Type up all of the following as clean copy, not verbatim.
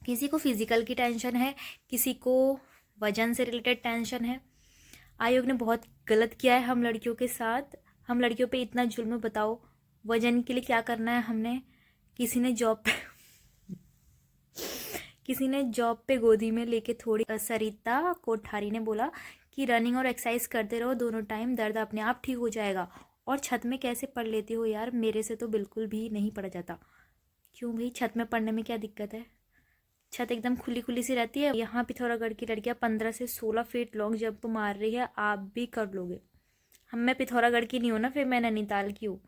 किसी को फिजिकल की टेंशन है, किसी को वजन से रिलेटेड टेंशन है। आयोग ने बहुत गलत किया है हम लड़कियों के साथ। हम लड़कियों पे इतना जुल्म, बताओ वजन के लिए क्या करना है हमने। किसी ने जॉब पे गोदी में लेके थोड़ी, सरिता कोठारी ने बोला कि रनिंग और एक्सरसाइज करते रहो दोनों टाइम, दर्द अपने आप ठीक हो जाएगा। और छत में कैसे पढ़ लेती हो यार, मेरे से तो बिल्कुल भी नहीं पढ़ा जाता। क्यों भाई, छत में पढ़ने में क्या दिक्कत है? छत एकदम खुली खुली सी रहती है। यहाँ पिथौरागढ़ की लड़कियां 15 से 16 फीट लॉन्ग जंप मार रही है, आप भी कर लोगे। मैं पिथौरागढ़ की नहीं हूँ ना, फिर मैं नैनीताल की हूँ।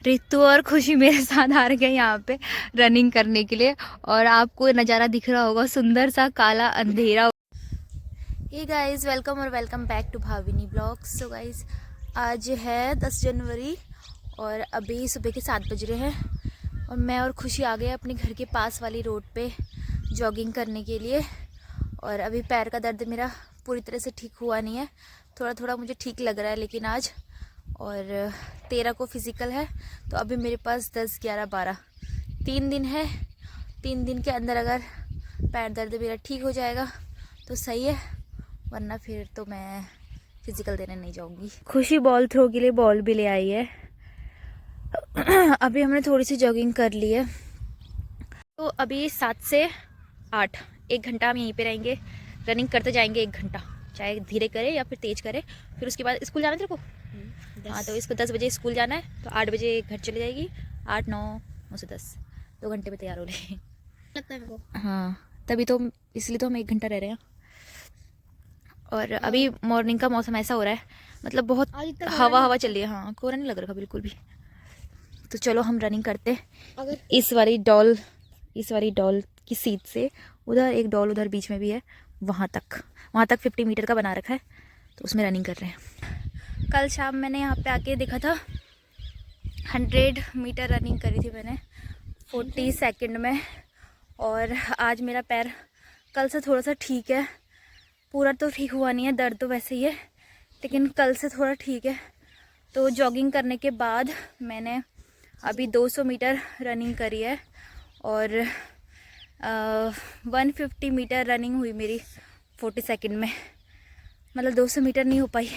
रितु और खुशी मेरे साथ आ रहे हैं यहाँ पे रनिंग करने के लिए, और आपको नज़ारा दिख रहा होगा, सुंदर सा काला अंधेरा। हे गाइस, वेलकम और welcome back to Bhavini blogs. So guys, आज है 10 जनवरी और अभी सुबह के 7 बज रहे हैं, और मैं और खुशी आ गए अपने घर के पास वाली रोड पे जॉगिंग करने के लिए। और अभी पैर का दर्द मेरा पूरी तरह से ठीक हुआ नहीं है, थोड़ा थोड़ा मुझे ठीक लग रहा है लेकिन आज। और 13 को फिज़िकल है, तो अभी मेरे पास 10, 11, 12 3 दिन है। 3 दिन के अंदर अगर पैर दर्द मेरा ठीक हो जाएगा तो सही है, वरना फिर तो मैं फिज़िकल देने नहीं जाऊंगी। खुशी बॉल थ्रो के लिए बॉल भी ले आई है। अभी हमने थोड़ी सी जॉगिंग कर ली है, तो अभी 7 से 8 1 घंटा हम यहीं पे रहेंगे, रनिंग करते जाएंगे 1 घंटा, चाहे धीरे करे या फिर तेज करे। फिर उसके बाद स्कूल जाना है तेरे को? हाँ, तो इसको 10 बजे स्कूल जाना है, तो 8 बजे घर चले जाएगी। 8, 9, 9 से 10, 2 घंटे में तैयार हो रहे लगता है मेरे को। हाँ, तभी तो, इसलिए तो हम 1 घंटा रह रहे हैं। और अभी मॉर्निंग का मौसम ऐसा हो रहा है, मतलब बहुत हवा चल रही है। हाँ, कोहरा नहीं लग रहा बिल्कुल भी। तो चलो हम रनिंग करते। इस वाली डॉल की सीट से उधर एक डॉल, उधर बीच में भी है, वहाँ तक 50 मीटर का बना रखा है, तो उसमें रनिंग कर रहे हैं। कल शाम मैंने यहाँ पे आके देखा था, 100 मीटर रनिंग करी थी मैंने 40 सेकंड में। और आज मेरा पैर कल से थोड़ा सा ठीक है, पूरा तो ठीक हुआ नहीं है, दर्द तो वैसे ही है, लेकिन कल से थोड़ा ठीक है। तो जॉगिंग करने के बाद मैंने अभी 200 मीटर रनिंग करी है, और 150 मीटर रनिंग हुई मेरी 40 सेकंड में। मतलब 200 मीटर नहीं हो पाई।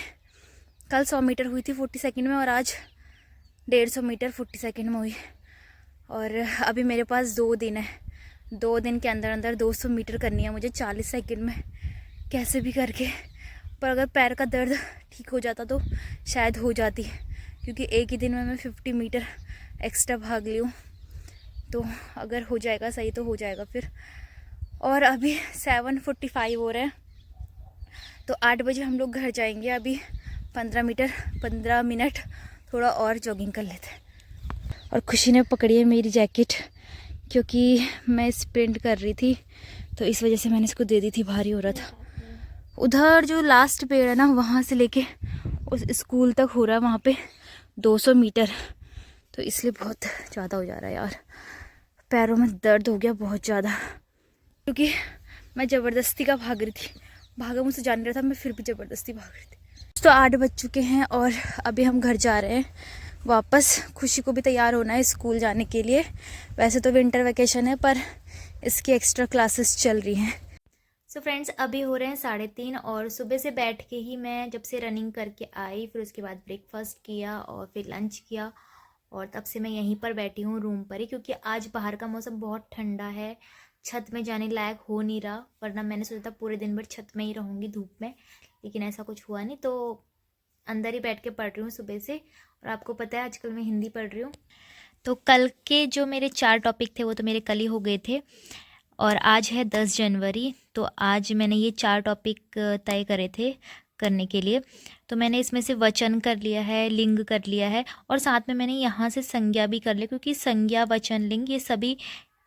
कल 100 मीटर हुई थी 40 सेकंड में, और आज 150 मीटर 40 सेकंड में हुई। और अभी मेरे पास 2 दिन है, 2 दिन के अंदर अंदर 200 मीटर करनी है मुझे 40 सेकंड में, कैसे भी करके। पर अगर पैर का दर्द ठीक हो जाता तो शायद हो जाती, क्योंकि एक ही दिन में मैं 50 मीटर एक्स्ट्रा भाग ली हूँ। तो अगर हो जाएगा सही तो हो जाएगा फिर। और अभी 7:45 हो रहे हैं, तो 8 बजे हम लोग घर जाएंगे। अभी 15 मिनट थोड़ा और जॉगिंग कर लेते हैं। और खुशी ने पकड़ी है मेरी जैकेट, क्योंकि मैं स्प्रिंट कर रही थी, तो इस वजह से मैंने इसको दे दी थी, भारी हो रहा था। उधर जो लास्ट पेड़ है ना, वहाँ से लेके उस स्कूल तक हो रहा है वहाँ पे 200 मीटर, तो इसलिए बहुत ज़्यादा हो जा रहा है यार। पैरों में दर्द हो गया बहुत ज़्यादा, क्योंकि मैं ज़बरदस्ती का भाग रही थी। भागा मुझसे जान रहा था, मैं फिर भी ज़बरदस्ती भाग रही थी। तो 8 बज चुके हैं और अभी हम घर जा रहे हैं वापस। खुशी को भी तैयार होना है स्कूल जाने के लिए। वैसे तो विंटर वैकेशन है, पर इसकी एक्स्ट्रा क्लासेस चल रही हैं। सो फ्रेंड्स, अभी हो रहे हैं 3:30, और सुबह से बैठ के ही मैं जब से रनिंग करके आई, फिर उसके बाद ब्रेकफास्ट किया और फिर लंच किया, और तब से मैं यहीं पर बैठी हूँ रूम पर ही, क्योंकि आज बाहर का मौसम बहुत ठंडा है, छत में जाने लायक हो नहीं रहा। वरना मैंने सोचा था पूरे दिन भर छत में ही रहूँगी धूप में, लेकिन ऐसा कुछ हुआ नहीं, तो अंदर ही बैठ के पढ़ रही हूँ सुबह से। और आपको पता है आजकल मैं हिंदी पढ़ रही हूँ। तो कल के जो मेरे 4 टॉपिक थे वो तो मेरे कल ही हो गए थे, और आज है 10 जनवरी, तो आज मैंने ये 4 टॉपिक तय करे थे करने के लिए। तो मैंने इसमें से वचन कर लिया है, लिंग कर लिया है, और साथ में मैंने यहाँ से संज्ञा भी कर लिया, क्योंकि संज्ञा, वचन, लिंग ये सभी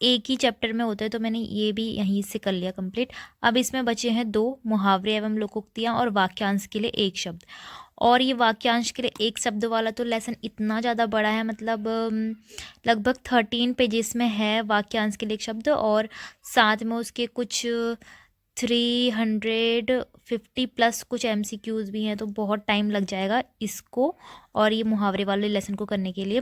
एक ही चैप्टर में होते हैं, तो मैंने ये भी यहीं से कर लिया कंप्लीट। अब इसमें बचे हैं 2 मुहावरे एवं लोकोक्तियाँ और वाक्यांश के लिए 1 शब्द। और ये वाक्यांश के लिए 1 शब्द वाला तो लेसन इतना ज़्यादा बड़ा है, मतलब लगभग 13 पेजेस में है वाक्यांश के लिए 1 शब्द, और साथ में उसके कुछ 350 प्लस कुछ MCQs भी हैं, तो बहुत टाइम लग जाएगा इसको और ये मुहावरे वाले लेसन को करने के लिए।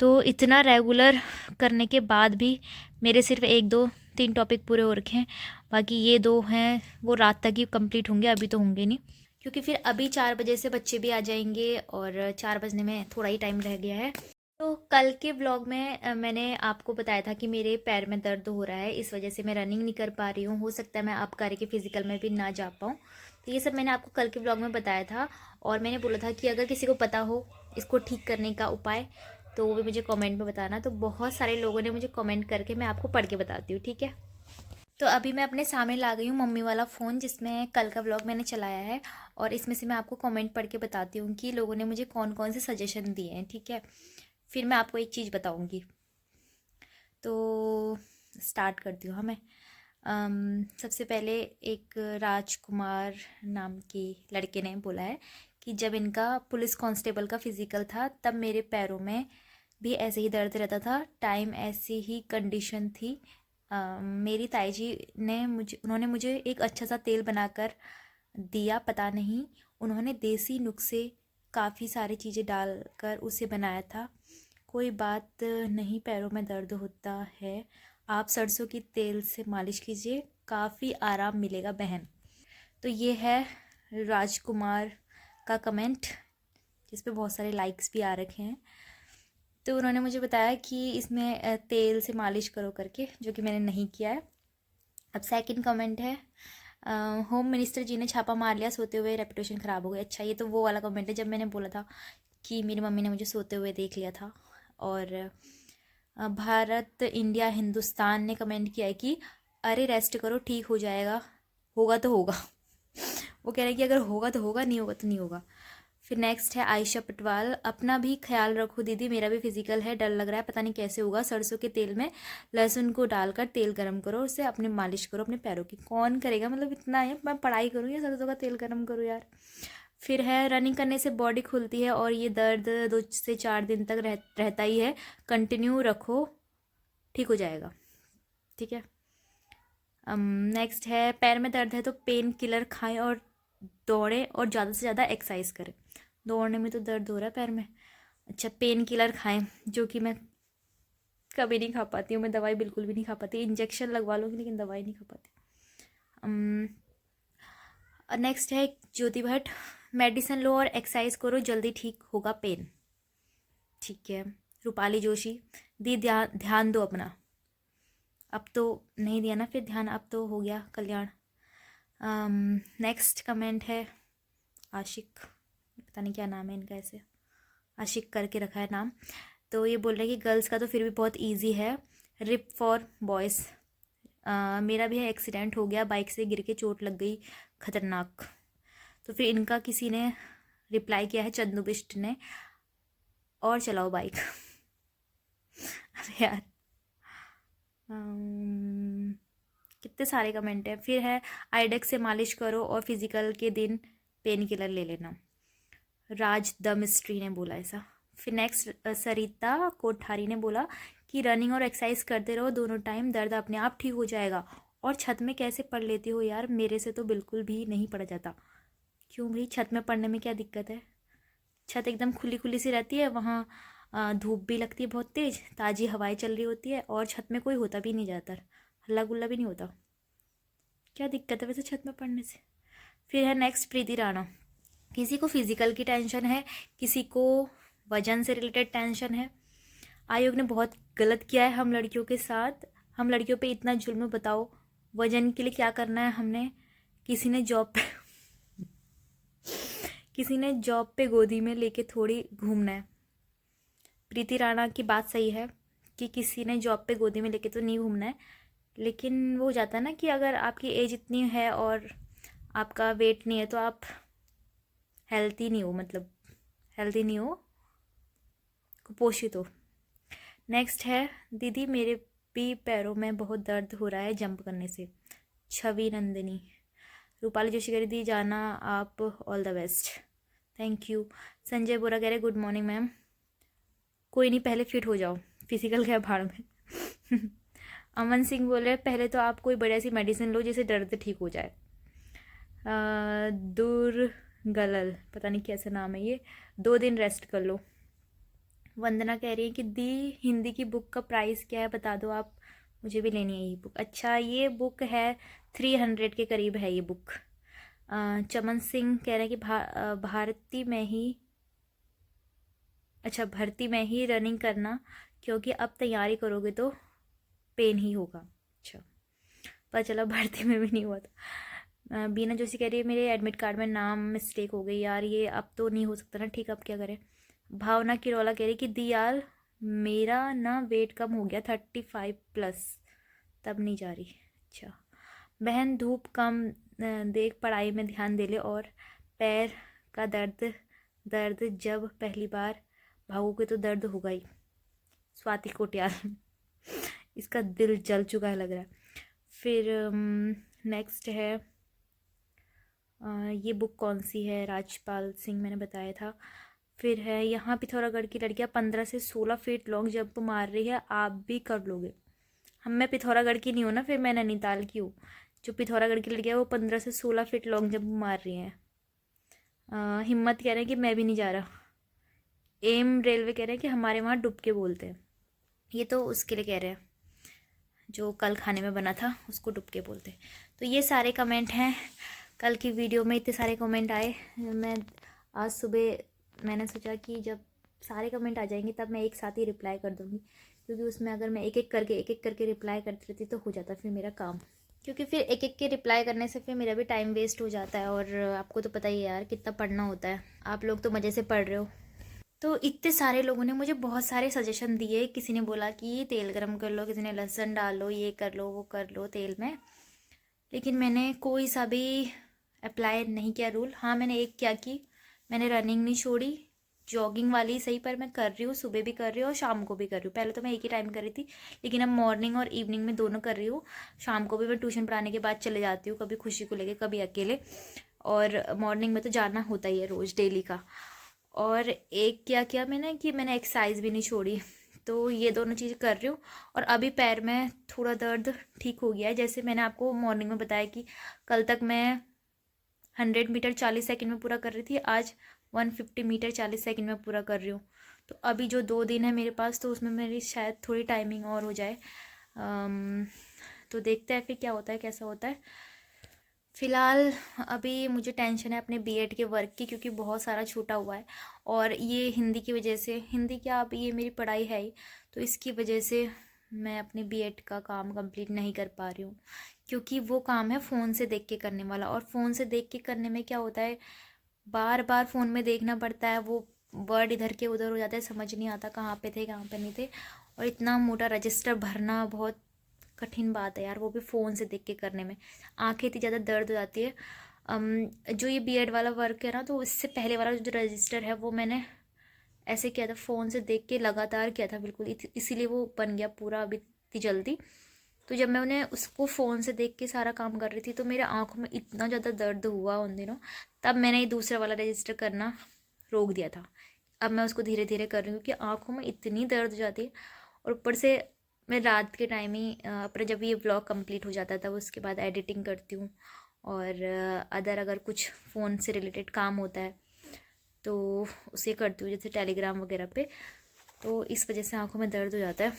तो इतना रेगुलर करने के बाद भी मेरे सिर्फ 1 2 3 टॉपिक पूरे हो रखे हैं, बाकी ये 2 हैं वो रात तक ही कंप्लीट होंगे, अभी तो होंगे नहीं, क्योंकि फिर अभी 4 बजे से बच्चे भी आ जाएंगे और 4 बजने में थोड़ा ही टाइम रह गया है। तो कल के व्लॉग में मैंने आपको बताया था कि मेरे पैर में दर्द हो रहा है, इस वजह से मैं रनिंग नहीं कर पा रही हूँ, हो सकता है मैं अब करके फिजिकल में भी ना जा पाऊँ। तो ये सब मैंने आपको कल के व्लॉग में बताया था, और मैंने बोला था कि अगर किसी को पता हो इसको ठीक करने का उपाय तो वो भी मुझे कमेंट में बताना। तो बहुत सारे लोगों ने मुझे कमेंट करके, मैं आपको पढ़ के बताती हूँ, ठीक है। तो अभी मैं अपने सामने ला गई हूँ मम्मी वाला फ़ोन जिसमें कल का व्लॉग मैंने चलाया है, और इसमें से मैं आपको कमेंट पढ़ के बताती हूँ कि लोगों ने मुझे कौन कौन से सजेशन दिए हैं, ठीक है। फिर मैं आपको एक चीज़ बताऊँगी। तो स्टार्ट करती हूँ। हमें सबसे पहले एक राजकुमार नाम के लड़के ने बोला है कि जब इनका पुलिस कांस्टेबल का फिज़िकल था तब मेरे पैरों में भी ऐसे ही दर्द रहता था, टाइम ऐसी ही कंडीशन थी। मेरी ताई जी ने उन्होंने मुझे एक अच्छा सा तेल बनाकर दिया, पता नहीं उन्होंने देसी नुस्खे काफ़ी सारी चीज़ें डालकर उसे बनाया था। कोई बात नहीं, पैरों में दर्द होता है, आप सरसों की तेल से मालिश कीजिए, काफ़ी आराम मिलेगा बहन। तो ये है राजकुमार का कमेंट, जिस पे बहुत सारे लाइक्स भी आ रखे हैं। तो उन्होंने मुझे बताया कि इसमें तेल से मालिश करो करके, जो कि मैंने नहीं किया है। अब सेकंड कमेंट है, होम मिनिस्टर जी ने छापा मार लिया, सोते हुए रेपुटेशन ख़राब हो गई। अच्छा, ये तो वो वाला कमेंट है जब मैंने बोला था कि मेरी मम्मी ने मुझे सोते हुए देख लिया था। और भारत इंडिया हिंदुस्तान ने कमेंट किया है कि अरे रेस्ट करो, ठीक हो जाएगा, होगा तो होगा। वो कह रहे हैं कि अगर होगा तो होगा, नहीं होगा तो नहीं होगा। फिर नेक्स्ट है आयशा पटवाल, अपना भी ख्याल रखो दीदी, मेरा भी फिजिकल है, डर लग रहा है, पता नहीं कैसे होगा। सरसों के तेल में लहसुन को डालकर तेल गरम करो, उससे अपने मालिश करो अपने पैरों की। कौन करेगा, मतलब इतना है, मैं पढ़ाई करूँ या सरसों का तेल गरम करूँ यार। फिर है रनिंग करने से बॉडी खुलती है और ये दर्द 2 से 4 दिन तक रहता ही है, कंटिन्यू रखो, ठीक हो जाएगा, ठीक है। नेक्स्ट है पैर में दर्द है तो पेन किलर खाएं और दौड़ें और ज़्यादा से ज़्यादा एक्सरसाइज करें। दौड़ने में तो दर्द हो रहा है पैर में, अच्छा पेन किलर खाएं, जो कि मैं कभी नहीं खा पाती हूँ, मैं दवाई बिल्कुल भी नहीं खा पाती, इंजेक्शन लगवा लूँगी लेकिन दवाई नहीं खा पाती। नेक्स्ट है ज्योति भट्ट, मेडिसिन लो और एक्सरसाइज करो, जल्दी ठीक होगा पेन, ठीक है। रूपाली जोशी, दी ध्यान दो अपना, अब तो नहीं दिया ना फिर ध्यान, अब तो हो गया कल्याण। नेक्स्ट कमेंट है आशिक, पता नहीं क्या नाम है इनका, ऐसे आशिक करके रखा है नाम। तो ये बोल रहे हैं कि गर्ल्स का तो फिर भी बहुत इजी है, रिप फॉर बॉयज़। मेरा भी एक्सीडेंट हो गया, बाइक से गिर के चोट लग गई खतरनाक। तो फिर इनका किसी ने रिप्लाई किया है, चंदू बिष्ट ने, और चलाओ बाइक। अरे यार, कितने सारे कमेंट हैं। फिर है आइडेक्स से मालिश करो और फिजिकल के दिन पेन किलर ले लेना, राज द मिस्ट्री ने बोला ऐसा। फिर नेक्स्ट सरिता कोठारी ने बोला कि रनिंग और एक्सरसाइज करते रहो दोनों टाइम, दर्द अपने आप ठीक हो जाएगा। और छत में कैसे पढ़ लेती हो यार, मेरे से तो बिल्कुल भी नहीं पढ़ा जाता। क्यों भाई, छत में पढ़ने में क्या दिक्कत है, छत एकदम खुली खुली सी रहती है, वहाँ धूप भी लगती है बहुत तेज़, ताज़ी हवाएं चल रही होती है, और छत में कोई होता भी नहीं, ज़्यादातर हल्ला गुल्ला भी नहीं होता, क्या दिक्कत है वैसे छत में पढ़ने से। फिर है नेक्स्ट प्रीति राणा, किसी को फिजिकल की टेंशन है, किसी को वजन से रिलेटेड टेंशन है। आयोग ने बहुत गलत किया है हम लड़कियों के साथ, हम लड़कियों पे इतना जुल्म, बताओ वजन के लिए क्या करना है हमने। किसी ने जॉब पे गोदी में लेके थोड़ी घूमना है। प्रीति राणा की बात सही है कि किसी ने जॉब पे गोदी में लेके तो नहीं घूमना है, लेकिन वो हो जाता है ना कि अगर आपकी एज इतनी है और आपका वेट नहीं है तो आप हेल्थी नहीं हो, मतलब हेल्थी नहीं हो, कुपोषित हो। नेक्स्ट है दीदी मेरे भी पैरों में बहुत दर्द हो रहा है जंप करने से, छवि नंदिनी। रूपाली जोशी कह रही दी जाना आप, all the best, thank you. Sanjay Bora कह रहे गुड मॉर्निंग मैम, कोई नहीं पहले फिट हो जाओ, फिजिकल क्या भाड़ में। अमन सिंह बोल रहे पहले तो आप कोई बढ़िया सी मेडिसिन लो जिससे दर्द ठीक हो जाए। दुर्गलल, पता नहीं कैसा नाम है ये, 2 दिन रेस्ट कर लो, वंदना कह रही है कि दी हिंदी की बुक का प्राइस क्या है बता दो आप, मुझे भी लेनी है ये बुक। अच्छा, ये बुक है 300 के करीब है ये बुक। चमन सिंह कह रहे हैं कि भारती में ही, अच्छा भर्ती में ही रनिंग करना क्योंकि अब तैयारी करोगे तो पेन ही होगा। अच्छा, पता चला भर्ती में भी नहीं हुआ था। बीना जोशी कह रही है मेरे एडमिट कार्ड में नाम मिस्टेक हो गई यार, ये अब तो नहीं हो सकता ना ठीक, अब क्या करें। भावना किरोला कह रही कि दियाल मेरा ना वेट कम हो गया 35+, तब नहीं जा रही। अच्छा, बहन धूप कम देख, पढ़ाई में ध्यान दे ले, और पैर का दर्द दर्द जब पहली बार भागोगे तो दर्द होगा ही। स्वाति कोटियाल इसका दिल जल चुका है लग रहा है। फिर नेक्स्ट है ये बुक कौन सी है, राजपाल सिंह मैंने बताया था। फिर है यहाँ पिथौरागढ़ की लड़कियाँ 15 से 16 फीट लॉन्ग जंप मार रही है, आप भी कर लोगे। मैं पिथौरागढ़ की नहीं हूँ ना, फिर मैं नैनीताल की हूँ। जो पिथौरागढ़ की लड़कियाँ वो 15 से 16 फीट लॉन्ग जंप मार रही हैं। हिम्मत कह रहे हैं कि मैं भी नहीं जा रहा। एम रेलवे कह रहे हैं कि हमारे वहाँ डुबके बोलते हैं। ये तो उसके लिए कह रहे हैं जो कल खाने में बना था उसको डुबके बोलते हैं। तो ये सारे कमेंट हैं, कल की वीडियो में इतने सारे कमेंट आए। मैं आज सुबह मैंने सोचा कि जब सारे कमेंट आ जाएंगे तब मैं एक साथ ही रिप्लाई कर दूँगी, क्योंकि उसमें अगर मैं एक एक करके रिप्लाई करती रहती तो हो जाता फिर मेरा काम, क्योंकि फिर एक एक के रिप्लाई करने से फिर मेरा भी टाइम वेस्ट हो जाता है। और आपको तो पता ही है यार कितना पढ़ना होता है, आप लोग तो मज़े से पढ़ रहे हो। तो इतने सारे लोगों ने मुझे बहुत सारे सजेशन दिए, किसी ने बोला कि तेल गरम कर लो, किसी ने लहसुन डाल लो, ये कर लो वो कर लो तेल में, लेकिन मैंने कोई सा भी अप्लाई नहीं किया रूल। हाँ मैंने एक क्या कि मैंने रनिंग नहीं छोड़ी, जॉगिंग वाली सही पर मैं कर रही हूँ, सुबह भी कर रही हूँ और शाम को भी कर रही हूँ। पहले तो मैं एक ही टाइम कर रही थी, लेकिन अब मॉर्निंग और इवनिंग में दोनों कर रही हूँ। शाम को भी मैं ट्यूशन पढ़ाने के बाद चले जाती हूँ, कभी खुशी को लेके कभी अकेले, और मॉर्निंग में तो जाना होता ही है रोज़ डेली का। और एक क्या किया मैंने कि मैंने एक्सरसाइज भी नहीं छोड़ी, तो ये दोनों चीज़ें कर रही हूँ। और अभी पैर में थोड़ा दर्द ठीक हो गया है, जैसे मैंने आपको मॉर्निंग में बताया कि कल तक मैं 100 मीटर 40 सेकंड में पूरा कर रही थी, आज 150 मीटर 40 सेकंड में पूरा कर रही हूँ। तो अभी जो 2 दिन है मेरे पास, तो उसमें मेरी शायद थोड़ी टाइमिंग और हो जाए। तो देखते हैं फिर क्या होता है कैसा होता है। फ़िलहाल अभी मुझे टेंशन है अपने बीएड के वर्क की, क्योंकि बहुत सारा छूटा हुआ है, और ये हिंदी की वजह से, हिंदी क्या अब ये मेरी पढ़ाई है ही, तो इसकी वजह से मैं अपने बीएड का काम कंप्लीट नहीं कर पा रही हूँ, क्योंकि वो काम है फ़ोन से देख के करने वाला। और फ़ोन से देख के करने में क्या होता है, बार बार फ़ोन में देखना पड़ता है, वो वर्ड इधर के उधर हो जाते हैं, समझ नहीं आता कहाँ पे थे कहाँ पे नहीं थे। और इतना मोटा रजिस्टर भरना बहुत कठिन बात है यार, वो भी फ़ोन से देख के करने में आंखें इतनी ज़्यादा दर्द हो जाती है। जो ये बीएड वाला वर्क है ना, तो इससे पहले वाला जो रजिस्टर है वो मैंने ऐसे किया था, फ़ोन से देख के लगातार किया था बिल्कुल, इसीलिए वो बन गया पूरा अभी इतनी जल्दी। तो जब मैं उन्हें उसको फ़ोन से देख के सारा काम कर रही थी तो मेरे आँखों में इतना ज़्यादा दर्द हुआ उन दिनों, तब मैंने ये दूसरा वाला रजिस्टर करना रोक दिया था। अब मैं उसको धीरे धीरे कर रही हूँ, क्योंकि आँखों में इतनी दर्द हो जाती है। और ऊपर से मैं रात के टाइम ही अपना जब ये व्लॉग कंप्लीट हो जाता है तब उसके बाद एडिटिंग करती हूँ, और अदर अगर कुछ फ़ोन से रिलेटेड काम होता है तो उसे करती हूँ, जैसे टेलीग्राम वगैरह पे, तो इस वजह से आंखों में दर्द हो जाता है।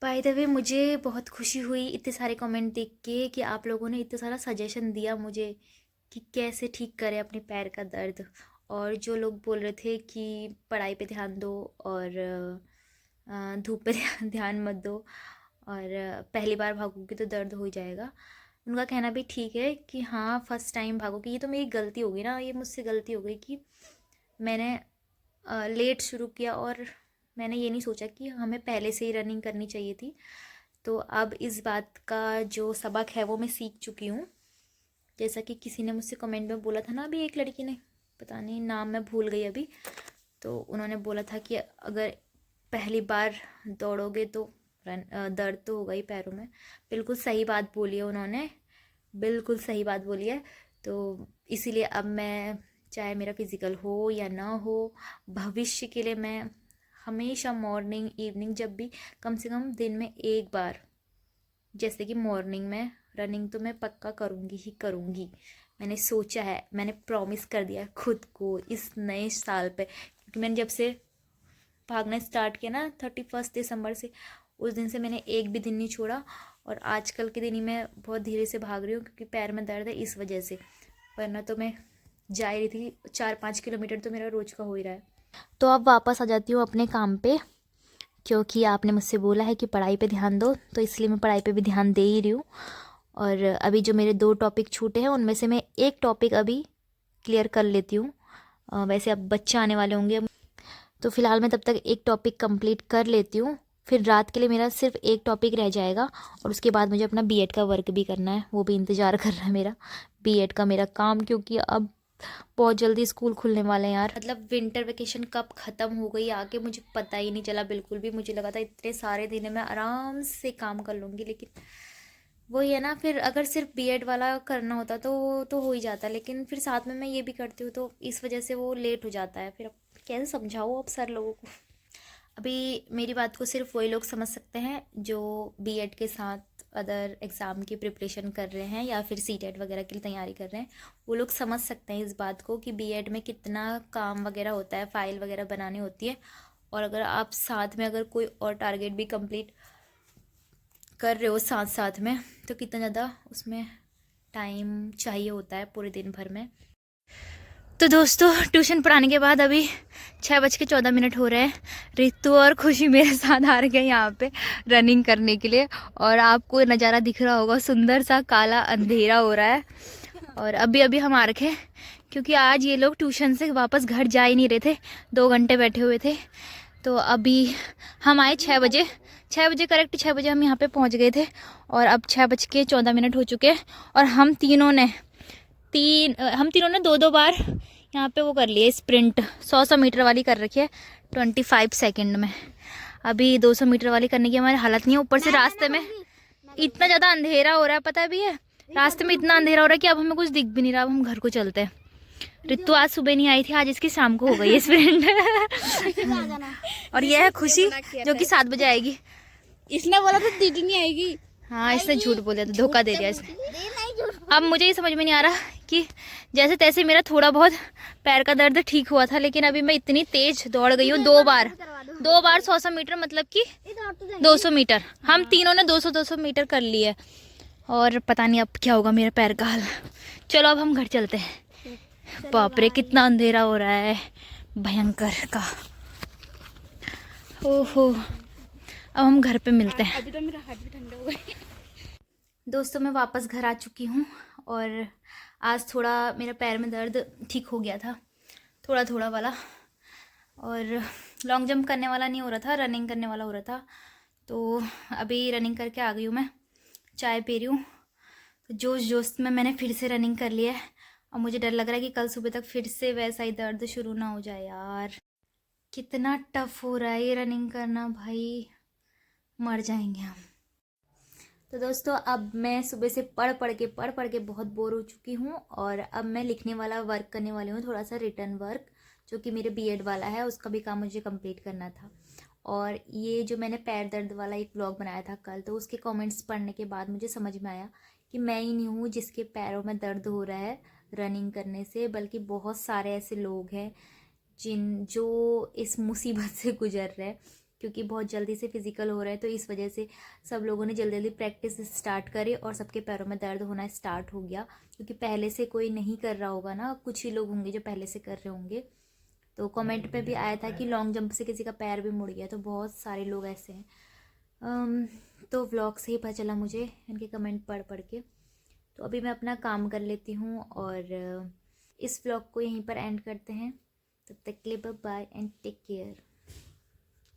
बाय द वे मुझे बहुत खुशी हुई इतने सारे कमेंट देख के कि आप लोगों ने इतना सारा सजेशन दिया मुझे कि कैसे ठीक करें अपने पैर का दर्द। और जो लोग बोल रहे थे कि पढ़ाई पे ध्यान दो और धूप पे ध्यान मत दो, और पहली बार भागोगी तो दर्द हो ही जाएगा, उनका कहना भी ठीक है कि हाँ फर्स्ट टाइम भागोगी। ये तो मेरी गलती हो गई ना, ये मुझसे गलती हो गई कि मैंने लेट शुरू किया, और मैंने ये नहीं सोचा कि हमें पहले से ही रनिंग करनी चाहिए थी। तो अब इस बात का जो सबक है वो मैं सीख चुकी हूँ। जैसा कि किसी ने मुझसे कमेंट में बोला था ना, अभी एक लड़की ने, पता नहीं नाम मैं भूल गई अभी, तो उन्होंने बोला था कि अगर पहली बार दौड़ोगे तो दर्द तो होगा ही पैरों में। बिल्कुल सही बात बोली है उन्होंने, बिल्कुल सही बात बोली है। तो इसीलिए अब मैं, चाहे मेरा फिज़िकल हो या ना हो, भविष्य के लिए मैं हमेशा मॉर्निंग इवनिंग जब भी कम से कम दिन में एक बार, जैसे कि मॉर्निंग में रनिंग तो मैं पक्का करूँगी ही करूँगी। मैंने सोचा है, मैंने प्रॉमिस कर दिया है खुद को इस नए साल पे, क्योंकि मैंने जब से भागना स्टार्ट किया ना 31 दिसंबर से, उस दिन से मैंने एक भी दिन नहीं छोड़ा। और आजकल के दिन ही मैं बहुत धीरे से भाग रही हूँ क्योंकि पैर में दर्द है इस वजह से, वरना तो मैं जा ही रही थी। 4-5 किलोमीटर तो मेरा रोज का हो ही रहा है। तो अब वापस आ जाती हूँ अपने काम पे, क्योंकि आपने मुझसे बोला है कि पढ़ाई पे ध्यान दो, तो इसलिए मैं पढ़ाई पे भी ध्यान दे ही रही हूँ। और अभी जो मेरे 2 टॉपिक छूटे हैं उनमें से मैं एक टॉपिक अभी क्लियर कर लेती हूँ। वैसे अब बच्चे आने वाले होंगे, तो फ़िलहाल मैं तब तक एक टॉपिक कंप्लीट कर लेती हूँ। फिर रात के लिए मेरा सिर्फ एक टॉपिक रह जाएगा और उसके बाद मुझे अपना बीएड का वर्क भी करना है, वो भी इंतज़ार कर रहा है मेरा बीएड का मेरा काम, क्योंकि अब बहुत जल्दी स्कूल खुलने वाले हैं यार। मतलब विंटर वेकेशन कब ख़त्म हो गई आके मुझे पता ही नहीं चला बिल्कुल भी। मुझे लगा था इतने सारे दिन मैं आराम से काम कर लूँगी, लेकिन वही है ना, फिर अगर सिर्फ बीएड वाला करना होता तो हो ही जाता, लेकिन फिर साथ में मैं ये भी करती हूँ, तो इस वजह से वो लेट हो जाता है। फिर अब कैसे समझाऊँ अब सर लोगों को। अभी मेरी बात को सिर्फ वही लोग समझ सकते हैं जो बीएड के साथ अदर एग्ज़ाम की प्रिपरेशन कर रहे हैं या फिर सीटेट वगैरह के लिए तैयारी कर रहे हैं। वो लोग समझ सकते हैं इस बात को कि बीएड में कितना काम वगैरह होता है, फाइल वगैरह बनानी होती है। और अगर आप साथ में अगर कोई और टारगेट भी कंप्लीट कर रहे हो साथ साथ में, तो कितना ज़्यादा उसमें टाइम चाहिए होता है पूरे दिन भर में। तो दोस्तों ट्यूशन पढ़ाने के बाद अभी 6:14 हो रहे हैं। रितु और खुशी मेरे साथ आ रहे हैं यहाँ पे रनिंग करने के लिए, और आपको नज़ारा दिख रहा होगा, सुंदर सा काला अंधेरा हो रहा है। और अभी अभी हम आ रखे क्योंकि आज ये लोग ट्यूशन से वापस घर जा ही नहीं रहे थे, 2 घंटे बैठे हुए थे। तो अभी हम आए 6 बजे, 6 बजे करेक्ट 6 बजे हम यहाँ पे पहुँच गए थे। और अब 6:14 हो चुके हैं और हम तीनों ने 2-2 बार यहाँ पे वो कर लिए स्प्रिंट, 100 मीटर वाली कर रखी है 25 सेकंड में। अभी 200 मीटर वाली करने की हमारी हालत नहीं है, ऊपर से रास्ते में इतना ज़्यादा अंधेरा हो रहा है, पता भी है रास्ते में इतना अंधेरा हो रहा है कि अब हमें कुछ दिख भी नहीं रहा। अब हम घर को चलते हैं। रितु आज सुबह नहीं आई थी, आज इसकी शाम को हो गई है स्प्रिंट। और यह है खुशी जो कि 7 बजे आएगी। इसने बोला था दीदी नहीं आएगी। हाँ इसने झूठ बोला था, धोखा दे दिया इसने। अब मुझे ये समझ में नहीं आ रहा कि जैसे तैसे मेरा थोड़ा बहुत पैर का दर्द ठीक हुआ था, लेकिन अभी मैं इतनी तेज दौड़ गई हूँ 2 बार 100 मीटर, मतलब कि 200 मीटर। हम तीनों ने 200 मीटर कर लिए और पता नहीं अब क्या होगा मेरे पैर का हाल। चलो अब हम घर चलते हैं। बाप रे कितना अंधेरा हो रहा है, भयंकर का। ओहो अब हम घर पे मिलते हैं। अभी तो मेरा हाथ भी ठंडा हो गया। दोस्तों मैं वापस घर आ चुकी हूँ और आज थोड़ा मेरा पैर में दर्द ठीक हो गया था, थोड़ा थोड़ा वाला। और लॉन्ग जंप करने वाला नहीं हो रहा था, रनिंग करने वाला हो रहा था। तो अभी रनिंग करके आ गई हूँ मैं, चाय पी रही हूँ। तो जोश जोश में मैंने फिर से रनिंग कर लिया है और मुझे डर लग रहा है कि कल सुबह तक फिर से वैसा ही दर्द शुरू ना हो जाए। यार कितना टफ हो रहा है ये रनिंग करना भाई, मर जाएंगे हम। तो दोस्तों अब मैं सुबह से पढ़ पढ़ के बहुत बोर हो चुकी हूँ और अब मैं लिखने वाला वर्क करने वाली हूँ, थोड़ा सा रिटर्न वर्क जो कि मेरे बीएड वाला है, उसका भी काम मुझे कंप्लीट करना था। और ये जो मैंने पैर दर्द वाला एक ब्लॉग बनाया था कल, तो उसके कमेंट्स पढ़ने के बाद मुझे समझ में आया कि मैं ही नहीं हूँ जिसके पैरों में दर्द हो रहा है रनिंग करने से, बल्कि बहुत सारे ऐसे लोग हैं जो इस मुसीबत से गुजर रहे हैं, क्योंकि बहुत जल्दी से फिजिकल हो रहा है। तो इस वजह से सब लोगों ने जल्दी जल्दी प्रैक्टिस स्टार्ट करी और सबके पैरों में दर्द होना स्टार्ट हो गया, क्योंकि पहले से कोई नहीं कर रहा होगा ना, कुछ ही लोग होंगे जो पहले से कर रहे होंगे। तो कमेंट पे भी आया था कि लॉन्ग जंप से किसी का पैर भी मुड़ गया, तो बहुत सारे लोग ऐसे हैं। तो व्लॉग से ही पता चला मुझे इनके कमेंट पढ़ के। तो अभी मैं अपना काम कर लेती हूँ और इस व्लॉग को यहीं पर एंड करते हैं। तब तक के लिए bye bye and take care.